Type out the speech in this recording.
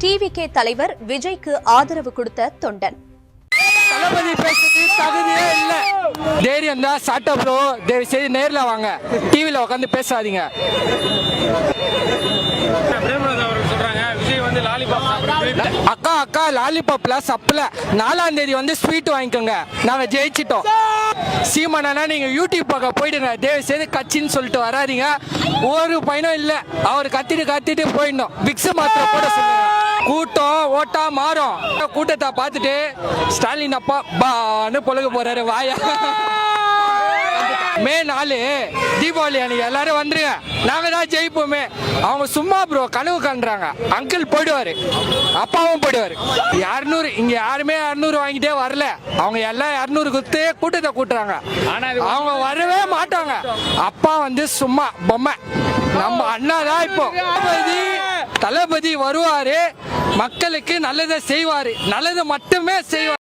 TVK தலைவர் விஜய்க்கு ஆதரவு கொடுத்த தொண்டன். தளபதி பேசுறதுக்கு தகுதியே இல்ல. தைரியம் தான் சாட்டா ப்ரோ, தயவு செய்து நேர்ல வாங்க, டிவில உட்காந்து பேசாதீங்க. அக்கா அக்கா லாலிபாப்ல சப்ல 4ஆம் தேதி வந்து ஸ்வீட் வாங்கிக்கோங்க, நாங்க ஜெயிச்சிட்டோம். சீமானா நீங்க யூடியூப் பக்கம் போயிடுங்க, தயவு செய்து கட்சின்னு சொல்லிட்டு வராதீங்க. ஒரு பையனும் இல்ல, அவர் கத்திட்டு போயிடணும். விக்ஸ் மாத்திரை போட சொல்லுங்க. கூட்டம் ஓட்டா மாறும். கூட்டத்தை பார்த்துட்டு ஸ்டாலின் அப்பா பான்னு பொழுக போறாரு வாயா. மே 4 தீபாவளி அன்னைக்கு எல்லாரும் வந்துருங்க, நாங்க தான் ஜெயிப்போமே. அவங்க சும்மா ப்ரோ கனவு காண்றாங்க. அங்கிள் போயிடுவாரு, அப்பாவும் போயிடுவாரு. 200 இங்க யாருமே 200 வாங்கிட்டே வரல. அவங்க எல்லாம் 200 கொடுத்து கூட்டத்தை கூட்டுறாங்க. அவங்க வரவே மாட்டாங்க. அப்பா வந்து சும்மா பொம்மை. நம்ம அண்ணா தான் இப்போ தளபதி வருவாரு, மக்களுக்கு நல்லதை செய்வாரு, நல்லதை மட்டுமே செய்வார்.